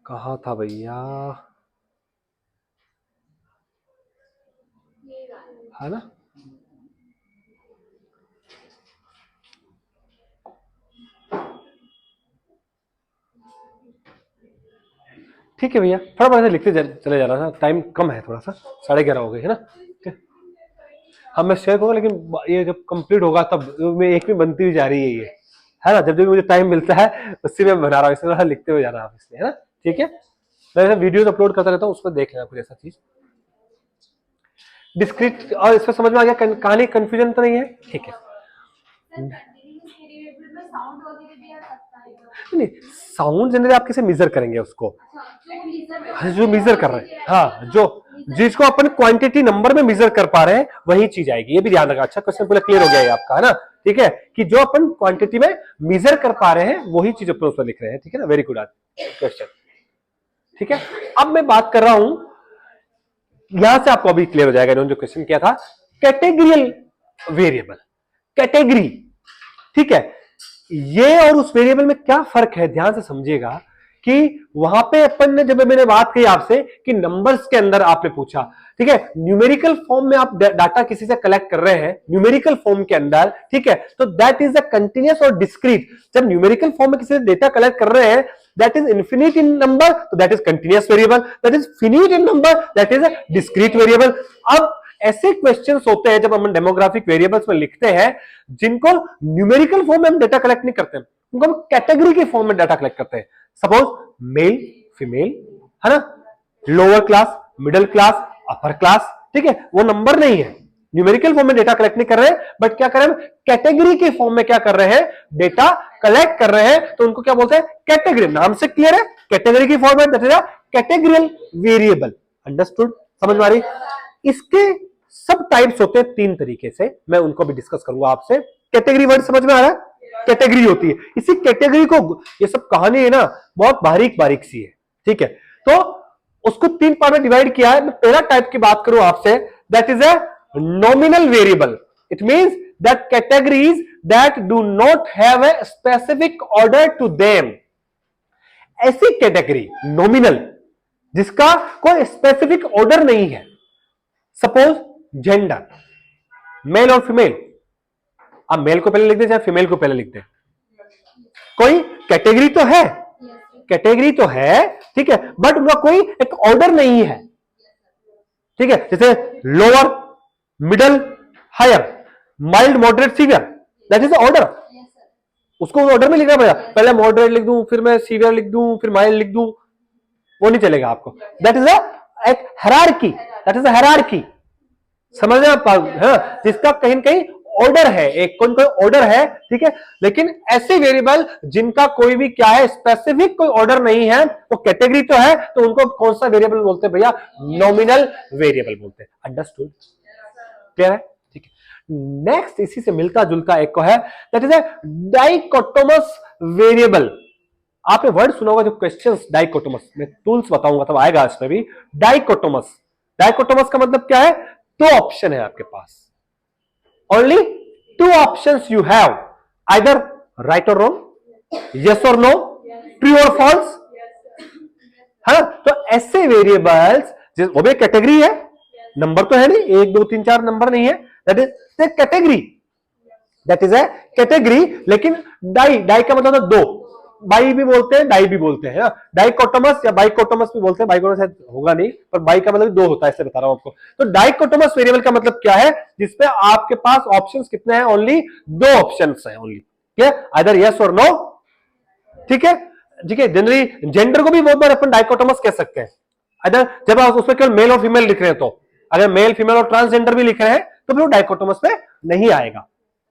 कहाँ था भैया, है ना? ठीक है भैया, थोड़ा बहुत लिखते चले जा रहा था, टाइम कम है थोड़ा सा, 11:30 हो गए है ना? हाँ मैं शेयर करूंगा, लेकिन ये जब कंप्लीट होगा तब मैं एक भी बनती हुई जा रही है ये, है ना? जब जब मुझे टाइम मिलता है उसी में बना रहा हूँ, इसलिए लिखते हुए जा रहा हूँ इसलिए, है ना? ठीक है, मैं वीडियोस अपलोड करता रहता हूँ, उसमें देख लेना कुछ ऐसा चीज डिस्क्रीट। और इसमें समझ में आ गया, कहानी कंफ्यूजन तो नहीं है? ठीक है। नहीं, साउंड जनरली आप कैसे मेजर करेंगे उसको? जो मेजर कर रहे हैं, हाँ, जो जिसको अपन क्वांटिटी नंबर में मेजर कर पा रहे हैं वही चीज आएगी, ये भी ध्यान रखा। अच्छा क्वेश्चन पूरा क्लियर हो गया है आपका, है ना? ठीक है, कि जो अपन क्वांटिटी में मेजर कर पा रहे हैं वही चीज अपन उसमें लिख रहे हैं, ठीक है ना? Very good question. ठीक है, अब मैं बात कर रहा हूं, यहां से आपको अभी क्लियर हो जाएगा इन्होंने जो क्वेश्चन किया था, कैटेगरियल वेरिएबल, कैटेगरी। ठीक है, ये और उस वेरिएबल में क्या फर्क है, ध्यान से समझिएगा। कि वहां पे अपन ने, जब मैंने बात की आपसे कि नंबर्स के अंदर आपने पूछा, ठीक है, न्यूमेरिकल फॉर्म में आप डाटा किसी से कलेक्ट कर रहे हैं, न्यूमेरिकल फॉर्म के अंदर, ठीक है, तो दैट इज अ कंटिन्यूअस और डिस्क्रीट। जब न्यूमेरिकल फॉर्म में किसी से डेटा कलेक्ट कर रहे हैं, that is infinite in number, तो that is continuous variable, that is finite in number, that is a discrete variable। अब ऐसे क्वेश्चंस होते हैं जब हम डेमोग्राफिक वेरिएबल्स में लिखते हैं, जिनको न्यूमेरिकल फॉर्म में हम डेटा कलेक्ट नहीं करते, उनको हम कैटेगरी के फॉर्म में डाटा कलेक्ट करते हैं। सपोज मेल, फीमेल, है ना? Lower class, middle class, upper class, ठीक है, वो नंबर नहीं है, न्यूमेरिकल फॉर्म में डेटा कलेक्ट नहीं कर रहे हैं, बट क्या कर रहे हैं, कैटेगरी के फॉर्म में क्या कर रहे हैं, डेटा कलेक्ट कर रहे हैं, तो उनको क्या बोलते हैं, कैटेगरी। नाम से क्लियर है, कैटेगरी की फॉर्म में, that is a categorical variable. Understood? समझ में आ रही? इसके सब टाइप्स होते हैं 3 तरीके से, मैं उनको भी डिस्कस करूंगा आपसे। कैटेगरी वर्ड समझ में आ रहा है? कैटेगरी होती है, इसी कैटेगरी को, ये सब कहानी है ना बहुत बारीक बारीक सी है, ठीक है, तो उसको 3 पार्ट में डिवाइड किया है। मैं पहला टाइप की बात करूं आपसे, that is a nominal variable. It means that categories that do not have a specific order to them. ऐसी कैटेगरी नॉमिनल जिसका कोई स्पेसिफिक ऑर्डर नहीं है। सपोज जेंडर, मेल और फीमेल, आप मेल को पहले लिख दे चाहे फीमेल को पहले लिख दे, कोई कैटेगरी तो है, कैटेगरी तो है, ठीक है, बट उनका कोई एक ऑर्डर नहीं है। ठीक है, जैसे lower, middle, higher, mild, moderate, severe, that is order. उसको ऑर्डर में लिखना पड़ेगा, पहले मॉडरेट लिख दूं, फिर मैं सीवियर लिख दूं, फिर माइल्ड लिख दूं, वो नहीं चलेगा आपको। दैट इज एक हायरार्की, दैट इज हायरार्की। समझ रहे आप? हाँ, जिसका कहीं ना कहीं ऑर्डर है, एक कोई कोई ऑर्डर है, ठीक है, लेकिन ऐसे वेरिएबल जिनका कोई भी क्या है, स्पेसिफिक कोई ऑर्डर नहीं है, वो कैटेगरी तो है, तो उनको कौन सा वेरिएबल बोलते हैं भैया? नॉमिनल वेरिएबल बोलते हैं। अंडरस्टूड? क्लियर है? ठीक है, नेक्स्ट इसी से मिलता जुलता एक को है, that is a dichotomous variable. आपने वर्ड सुना होगा जो क्वेश्चंस, डाइकोटोमस, मैं टूल्स बताऊंगा तब आएगा इसमें भी। डाइकोटोमस, डाइकोटोमस का मतलब क्या है? 2 ऑप्शन है आपके पास, only 2 options you have, either right or wrong, yes or no, true or false, है ना? तो ऐसे वेरिएबल्स, वो भी कैटेगरी है, नंबर तो है नहीं, 1 2 3 4 नंबर नहीं है, that is category, that is A category. लेकिन डाई, डाई का मतलब 2, बाई भी बोलते हैं, डाई भी बोलते हैं, डाइकोटोमस या बाइकोटोमस भी बोलते हैं, बाइकोटोमस शायद होगा नहीं, पर बाई का मतलब 2 होता है, ऐसे बता रहा हूं आपको। तो डाइकोटोमस वेरिएबल का मतलब क्या है? जिसपे आपके पास ऑप्शंस कितने हैं? ओनली 2 ऑप्शंस हैं, ओनली, ठीक है, आइदर यस और नो, ठीक है, ठीक है। जनरली जेंडर को भी बहुत बार अपन डाइकोटोमस कह सकते हैं, आइदर जब आप उसमें केवल मेल और फीमेल लिख रहे हैं, तो अगर मेल, फीमेल और ट्रांसजेंडर भी लिख रहे हैं तो फिर वो डाइकोटोमस में नहीं आएगा।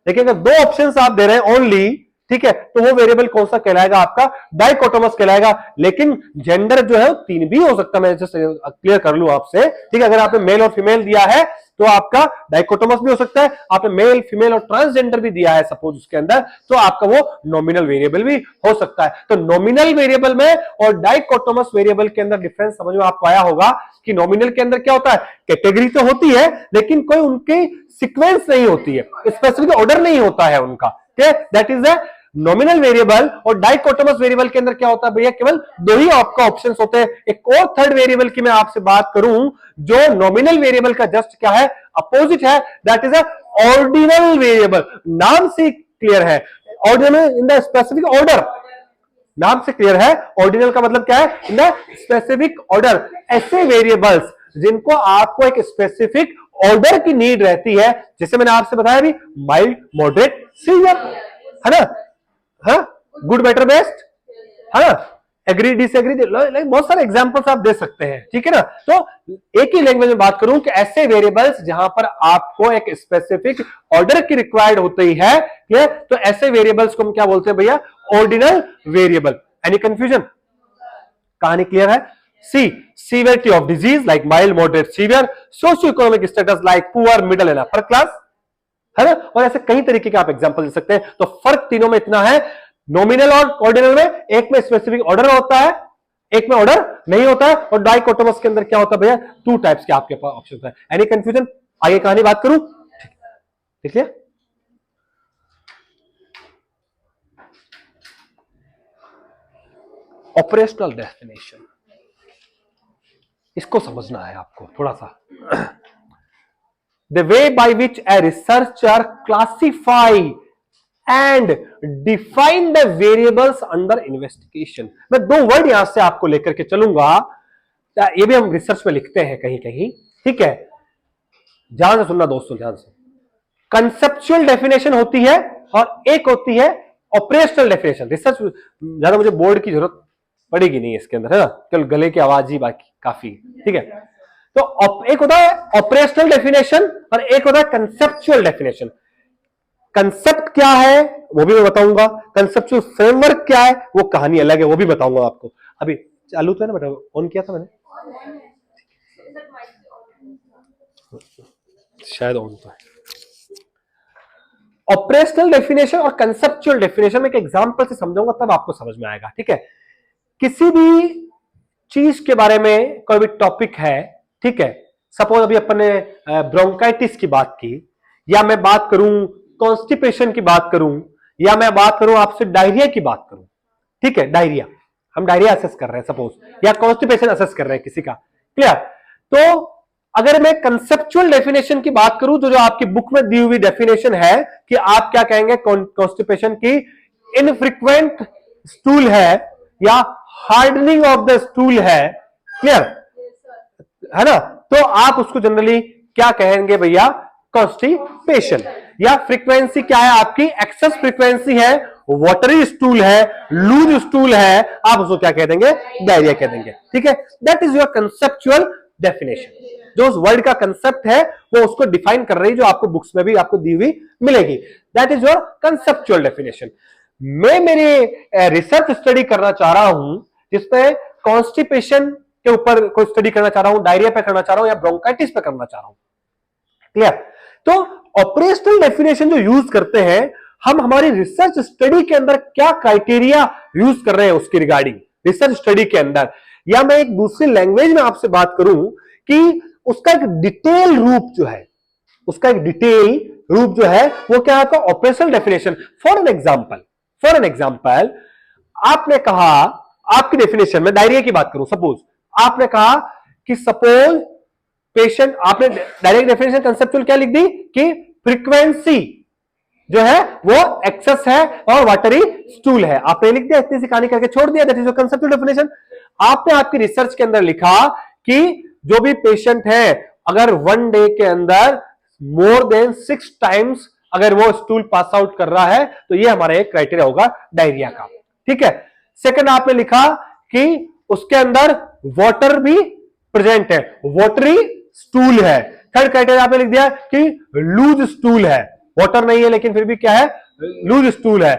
लेकिन अगर 2 ऑप्शंस आप दे रहे हैं ओनली, ठीक है, तो वो वेरिएबल कौन सा कहलाएगा? आपका डाइकोटोमस कहलाएगा। लेकिन जेंडर जो है 3 भी हो सकता है, मैं जैसे क्लियर कर लूं आपसे, ठीक है, अगर आपने मेल और फीमेल दिया है तो आपका डाइकोटोमस भी हो सकता है, आपने मेल, फीमेल और ट्रांसजेंडर भी दिया है सपोज उसके अंदर, तो आपका वो नॉमिनल वेरिएबल भी हो सकता है। तो नॉमिनल वेरिएबल में और डाइकोटोमस वेरिएबल के अंदर डिफरेंस समझ में आपको आया होगा कि नॉमिनल के अंदर क्या होता है, कैटेगरी तो होती है लेकिन कोई उनकी सीक्वेंस नहीं होती है, स्पेसिफिक ऑर्डर नहीं होता है उनका, दैट इज नॉमिनल वेरिएबल और डाइकोटोमस वेरिएबल के अंदर क्या होता है भैया, केवल दो ही आपका ऑप्शंस होते हैं। एक और थर्ड वेरिएबल की मैं आपसे बात करूं जो नॉमिनल वेरिएबल का जस्ट क्या है, अपोजिट है, that is a ordinal variable. नाम से क्लियर है, ordinal in the specific order, नाम से क्लियर है। ऑर्डिनल का मतलब क्या है, इन द स्पेसिफिक ऑर्डर। ऐसे वेरिएबल्स जिनको आपको एक स्पेसिफिक ऑर्डर की नीड रहती है, जैसे मैंने आपसे बताया अभी, माइल्ड, मॉडरेट, सीवियर, है ना, हाँ, गुड, बेटर, बेस्ट, है ना, एग्री, डिसएग्री, बहुत सारे एग्जांपल्स आप दे सकते हैं, ठीक है ना। तो एक ही लैंग्वेज में बात करूं कि ऐसे वेरिएबल्स जहां पर आपको एक स्पेसिफिक ऑर्डर की रिक्वायर्ड होती है, क्लियर, तो ऐसे वेरिएबल्स को हम क्या बोलते हैं भैया, ऑर्डिनल वेरिएबल। एनी कंफ्यूजन, कहानी क्लियर है। See, severity of disease like mild, moderate, severe, socio economic status like poor, middle and upper class, है ना, और ऐसे कई तरीके के आप एग्जांपल दे सकते हैं। तो फर्क तीनों में इतना है, नॉमिनल और ऑर्डिनल में एक में स्पेसिफिक ऑर्डर होता है, एक में ऑर्डर नहीं होता है, और डाइकोटोमस के अंदर क्या होता है भैया, टू टाइप्स के आपके पास ऑप्शन है। एनी कंफ्यूजन, आगे कहानी बात करूं, ठीक है। ऑपरेशनल डेफिनेशन, इसको समझना है आपको थोड़ा सा। The way by which a researcher classify and define the variables under investigation। मैं दो वर्ड यहां से आपको लेकर के चलूंगा, ये भी हम रिसर्च में लिखते हैं कहीं कहीं, ठीक है, ध्यान से सुनना दोस्तों, ध्यान से। कंसेप्चुअल डेफिनेशन होती है और एक होती है ऑपरेशनल डेफिनेशन। रिसर्च ज्यादा मुझे बोर्ड की जरूरत पड़ेगी नहीं इसके अंदर, है ना, केवल गले की आवाज ही बाकी काफी, ठीक है। तो एक होता है ऑपरेशनल डेफिनेशन और एक होता है कंसेप्चुअल डेफिनेशन। कंसेप्ट क्या है वो भी मैं बताऊंगा, कंसेप्चुअल फ्रेमवर्क क्या है वो कहानी अलग है, वो भी बताऊंगा आपको। अभी चालू तो है ना बेटा, ऑन किया था मैंने, शायद ऑन तो है। ऑपरेशनल डेफिनेशन और कंसेप्चुअल डेफिनेशन में एक एग्जांपल से समझाऊंगा, तब आपको समझ में आएगा, ठीक है। किसी भी चीज के बारे में कोई भी टॉपिक है, ठीक है, सपोज अभी अपन ने ब्रोंकाइटिस की बात की, या मैं बात करूं कॉन्स्टिपेशन की बात करूं, या मैं बात करूं आपसे डायरिया की बात करूं, ठीक है, डायरिया, हम डायरिया असेस कर रहे हैं सपोज, या कॉन्स्टिपेशन असेस कर रहे हैं किसी का, क्लियर। तो अगर मैं कंसेप्चुअल डेफिनेशन की बात करूं, तो जो आपकी बुक में दी हुई डेफिनेशन है कि आप क्या कहेंगे कॉन्स्टिपेशन की, इनफ्रीक्वेंट स्टूल है या हार्डनिंग ऑफ द स्टूल है, क्लियर है ना, तो आप उसको जनरली क्या कहेंगे भैया, कॉन्स्टिपेशन। या फ्रीक्वेंसी क्या है आपकी, एक्सेस फ्रीक्वेंसी है, वाटरी स्टूल है, लूज स्टूल है, आप उसको क्या कह देंगे, डायरिया कह देंगे, ठीक है। That is your conceptual definition. जो उस वर्ड का कंसेप्ट है वो उसको डिफाइन कर रही है, जो आपको बुक्स में भी आपको दी हुई मिलेगी। That is your conceptual definition. मैं मेरे रिसर्च स्टडी करना चाह रहा हूं जिसमें कॉन्स्टिपेशन के ऊपर कोई स्टडी करना चाह रहा हूं, डायरिया पे करना चाह रहा हूं, या ब्रोंकाइटिस पे करना चाह रहा हूं, क्लियर। तो ऑपरेशनल डेफिनेशन जो यूज करते हैं हम हमारी रिसर्च स्टडी के अंदर, क्या क्राइटेरिया यूज कर रहे हैं उसकी रिगार्डिंग रिसर्च स्टडी के अंदर, या मैं एक दूसरी लैंग्वेज में आपसे बात करूं कि उसका एक डिटेल रूप जो है, उसका एक डिटेल रूप जो है वो क्या है, operational definition. For an example आपने कहा, आपकी डेफिनेशन में डायरिया की बात करूं, सपोज आपने कहा कि सपोज पेशेंट, आपने डायरेक्ट डेफिनेशन कंसेप्चुअल क्या लिख दी कि फ्रीक्वेंसी जो है वो एक्सेस है और वाटरी स्टूल है, आपने लिख दिया, इतनी सी कहानी करके छोड़ दिया, that is your conceptual definition. आपने आपकी रिसर्च के अंदर लिखा कि जो भी पेशेंट है अगर वन डे के अंदर मोर देन 6 टाइम्स अगर वो स्टूल पास आउट कर रहा है तो ये हमारा एक क्राइटेरिया होगा डायरिया का, ठीक है। सेकंड आपने लिखा कि उसके अंदर वाटर भी प्रेजेंट है, वाटरी स्टूल है। थर्ड क्राइटेरिया आपने लिख दिया कि लूज स्टूल है, वाटर नहीं है लेकिन फिर भी क्या है, लूज स्टूल है।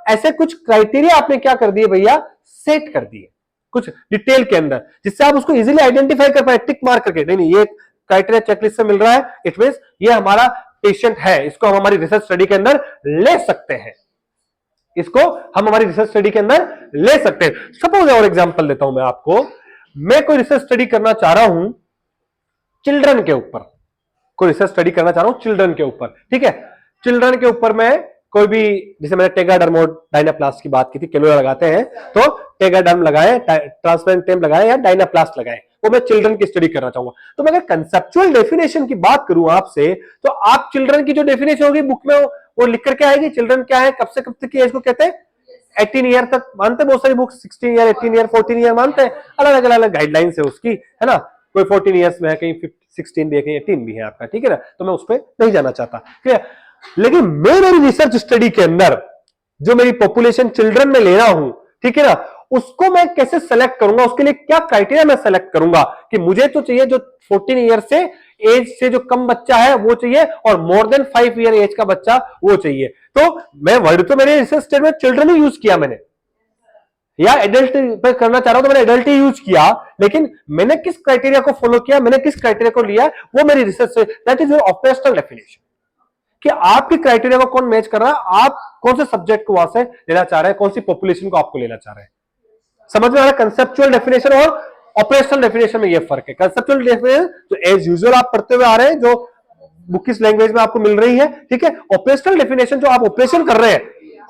ऐसे कुछ क्राइटेरिया आपने क्या कर दिए भैया, सेट कर दिए कुछ डिटेल के अंदर, जिससे आप उसको इजीली आइडेंटिफाई कर पाए, टिक मार करके, नहीं ये क्राइटेरिया चेकलिस्ट से मिल रहा है, इट मींस ये हमारा पेशेंट है, इसको हम हमारी रिसर्च स्टडी के अंदर ले सकते हैं, इसको हम हमारी रिसर्च स्टडी के अंदर ले सकते हैं। सपोज और एग्जांपल देता हूं मैं आपको, मैं कोई रिसर्च स्टडी करना चाह रहा हूं चिल्ड्रन के ऊपर, कोई रिसर्च स्टडी करना चाह रहा हूं चिल्ड्रन के ऊपर, ठीक है। चिल्ड्रन के ऊपर मैं कोई भी, जैसे मैंने टेगाडर्म डायनाप्लास्ट की बात की थी, केलोरा लगाते हैं तो टेगाडर्म लगाए, ट्रांसपेरेंट लगाए या डायनाप्लास्ट लगाए, वो मैं चिल्ड्रन की स्टडी करना चाहूंगा। तो मैं अगर कंसेप्चुअल डेफिनेशन की बात करूं आपसे, तो आप चिल्ड्रन की जो डेफिनेशन होगी बुक में वो लिख करके आएगी। चिल्ड्रन क्या है, कब से कब तक की एज को कहते हैं, 18 ईयर तक मानते हैं बहुत सारी बुक, 16 ईयर, 18 ईयर, 14 ईयर मानते हैं, अलग अलग गाइडलाइंस है उसकी, है ना। कोई 14 ईयर्स में है, कहीं 16 भी है, कहीं 18 भी है आपका, ठीक है ना। तो मैं उस पर नहीं जाना चाहता, ठीक है। लेकिन मैं मेरी रिसर्च स्टडी के अंदर जो मेरी पॉपुलेशन चिल्ड्रन में ले रहा हूं, ठीक है ना, उसको मैं कैसे सेलेक्ट करूंगा, उसके लिए क्या क्राइटेरिया मैं सेलेक्ट करूंगा कि मुझे तो चाहिए जो 14 ईयर से एज से जो कम बच्चा है वो चाहिए, और मोर देन 5 ईयर एज का बच्चा वो चाहिए। तो मैं वर्ड तो मेरे रिसर्च स्टडी में चिल्ड्रन ही यूज किया मैंने, या एडल्ट पे करना चाह रहा हूं तो मैंने एडल्ट ही यूज किया, लेकिन मैंने किस क्राइटेरिया को फॉलो किया, मैंने किस क्राइटेरिया को लिया, वो मेरी रिसर्च से, that is your operational definition, कि आपकी क्राइटेरिया को कौन मैच कर रहा है, आप कौन से सब्जेक्ट को वहां से लेना चाह रहे हैं, कौन सी पॉपुलेशन को आपको लेना चाह रहे हैं। समझ में आ रहा है कंसेप्चुअल डेफिनेशन और ऑपरेशनल डेफिनेशन में ये फर्क है। कंसेप्चुअल डेफिनेशन जो एज यूजुअल आप पढ़ते हुए आ रहे हैं, जो बुक किस लैंग्वेज में आपको मिल रही है, ठीक है। ऑपरेशनल डेफिनेशन जो आप ऑपरेशन कर रहे हैं,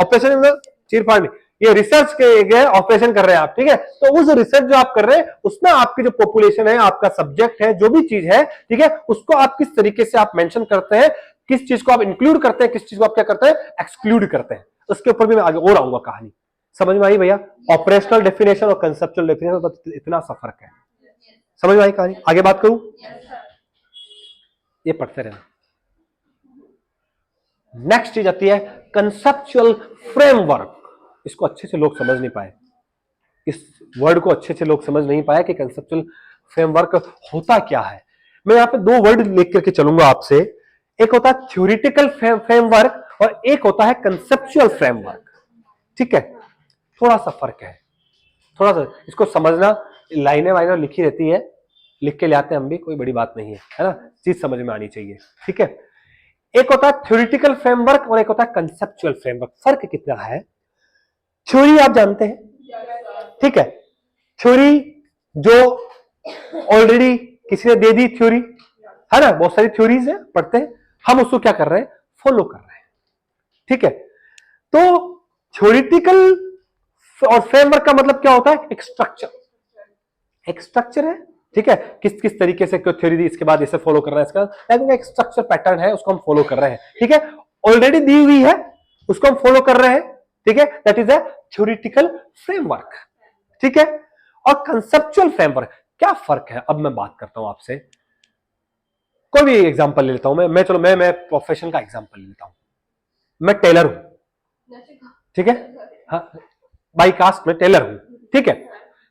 ऑपरेशन चीरफाड़ नहीं, ये रिसर्च के ऑपरेशन कर रहे हैं आप, ठीक है। तो उस रिसर्च जो आप कर रहे हैं उसमें आपकी जो पॉपुलेशन है, आपका सब्जेक्ट है, जो भी चीज है, ठीक है, उसको आप किस तरीके से आप मेंशन करते हैं, किस चीज को आप इंक्लूड करते हैं, किस चीज को आप क्या करते हैं, एक्सक्लूड करते हैं, उसके ऊपर भी मैं आगे और आऊंगा कहानी। समझ में आई भैया? ऑपरेशनल डेफिनेशन और कंसेप्चुअल डेफिनेशन इतना सा फर्क है। समझ में आई कहानी? आगे बात करूं, ये पढ़ते रहना। नेक्स्ट चीज आती है कंसेप्चुअल फ्रेमवर्क। इसको अच्छे से लोग समझ नहीं पाए, इस वर्ड को अच्छे से लोग समझ नहीं पाए कि कंसेप्चुअल फ्रेमवर्क होता क्या है। मैं यहां पे दो वर्ड लिख करके चलूंगा आपसे, एक होता है थ्योरेटिकल फ्रेमवर्क और एक होता है कंसेप्चुअल फ्रेमवर्क, ठीक है। थोड़ा सा फर्क है, थोड़ा सा इसको समझना, लाइनें वाइनें लिखी रहती है, लिख के ले आते हैं हम भी, कोई बड़ी बात नहीं है ना, चीज समझ में आनी चाहिए, ठीक है। एक होता है थ्योरेटिकल फ्रेमवर्क और एक होता है कंसेप्चुअल फ्रेमवर्क। फर्क कितना है? थ्योरी आप जानते हैं, ठीक है, थ्योरी जो ऑलरेडी किसी ने दे दी थ्योरी, है ना, बहुत सारी थ्योरीज है, पढ़ते हैं हम, उसको क्या कर रहे हैं, फॉलो कर रहे हैं, ठीक है। तो थ्योरेटिकल और फ्रेमवर्क का मतलब क्या होता है? एक स्ट्रक्चर, एक स्ट्रक्चर है, ठीक है, किस किस तरीके से थ्योरी दी, इसके बाद इसे फॉलो करना है, इसका एक स्ट्रक्चर पैटर्न है, उसको हम फॉलो कर रहे हैं, ठीक है। ऑलरेडी दी हुई है, उसको हम फॉलो कर रहे हैं, ठीक है, that is a theoretical framework, ठीक है। और कंसेप्चुअल फ्रेमवर्क, क्या फर्क है? अब मैं बात करता हूं आपसे, कोई भी एग्जांपल ले लेता हूं मैं चलो मैं प्रोफेशन का एग्जांपल ले लेता हूं। मैं टेलर हूं, ठीक है, हाँ, बाई कास्ट में टेलर हूं, ठीक है।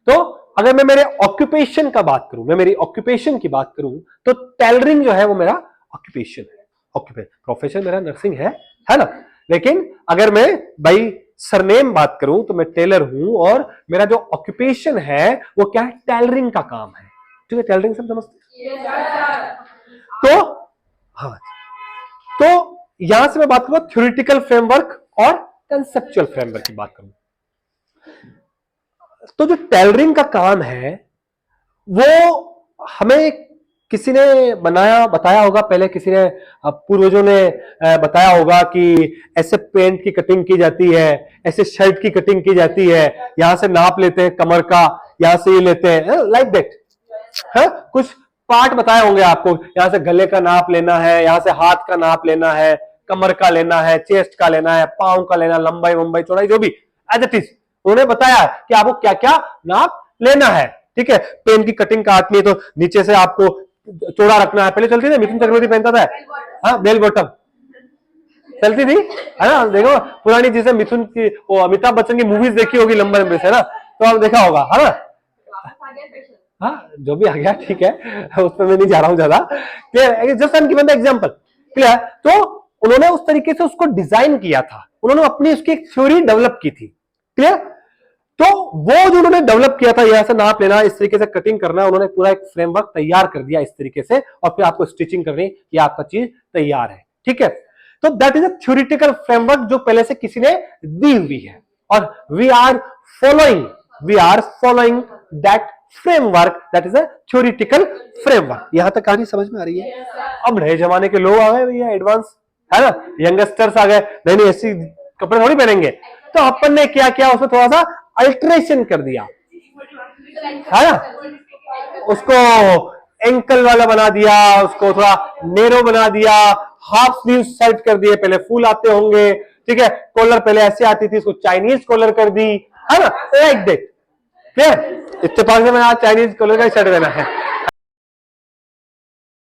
तो अगर मैं मेरे ऑक्यूपेशन का बात करूं, मैं मेरी ऑक्यूपेशन की बात करूं, तो टेलरिंग जो है वो मेरा ऑक्यूपेशन है, ऑक्यूपेशन, प्रोफेशन मेरा नर्सिंग है ना। लेकिन अगर मैं बाई सरनेम बात करूं तो मैं टेलर हूं और मेरा जो ऑक्यूपेशन है वो क्या है? टेलरिंग का काम है, ठीक है। टेलरिंग सब समझते हैं? तो हाँ, तो यहां से मैं बात करूंगा थ्योरेटिकल फ्रेमवर्क और कंसेप्चुअल फ्रेमवर्क की बात करूं। तो जो टेलरिंग का काम है वो हमें किसी ने बताया होगा, पहले किसी ने, पूर्वजों ने बताया होगा कि ऐसे पेंट की कटिंग की जाती है, ऐसे शर्ट की कटिंग की जाती है, यहां से नाप लेते हैं कमर का, यहां से ये लेते हैं, लाइक दैट है। कुछ पार्ट बताए होंगे आपको, यहां से गले का नाप लेना है, यहां से हाथ का नाप लेना है, कमर का लेना है, चेस्ट का लेना है, पांव का लेना, लंबाई वंबाई चौड़ाई जो भी एज इट इज उन्होंने बताया कि आपको क्या क्या नाप लेना है, ठीक है। पेन की कटिंग काटनी है तो नीचे से आपको चौड़ा रखना है, पहले चलती थी, मिथुन चक्रवर्ती पहनता था, हाँ, बेल बॉटम चलती थी, है ना। देखो पुरानी चीजें, मिथुन की, वो अमिताभ बच्चन की मूवीज देखी होगी लंबे लंबे से, ना, तो आप देखा होगा, है ना। हाँ, जो भी आ गया ठीक है, उस पर मैं नहीं जा रहा हूं ज्यादा, clear, just I am given the example, clear. तो उन्होंने उस तरीके से उसको डिजाइन किया था, उन्होंने अपनी उसकी एक थ्योरी डेवलप की थी, क्लियर। तो वो जो उन्होंने डेवलप किया था, यहां से नाप लेना, इस तरीके से कटिंग करना, उन्होंने पूरा एक फ्रेमवर्क तैयार कर दिया इस तरीके से, और फिर आपको स्टिचिंग करनी, ये आपका चीज तैयार है, ठीक है। तो that is a theoretical framework जो पहले से किसी ने दी हुई है, और we are following that framework, that is a theoretical framework. यहां तक कहानी समझ में आ रही है? अब नए जमाने के लोग आ गए भैया, एडवांस, है ना, यंगस्टर्स आ गए, नहीं नहीं ऐसी कपड़े थोड़ी पहनेंगे, तो अपन ने क्या किया, उसमें थोड़ा सा अल्टरेशन कर दिया, है ना, उसको एंकल वाला बना दिया, उसको थोड़ा नेरो बना दिया, हाफ स्लीव शर्ट कर दिए, पहले फुल आते होंगे, ठीक है, कॉलर पहले ऐसे आती थी, उसको चाइनीज कॉलर कर दी, है ना, लाइक दैट, क्लियर। इत्तेफाक से मैंने आज चाइनीज कॉलर का शर्ट पहना है,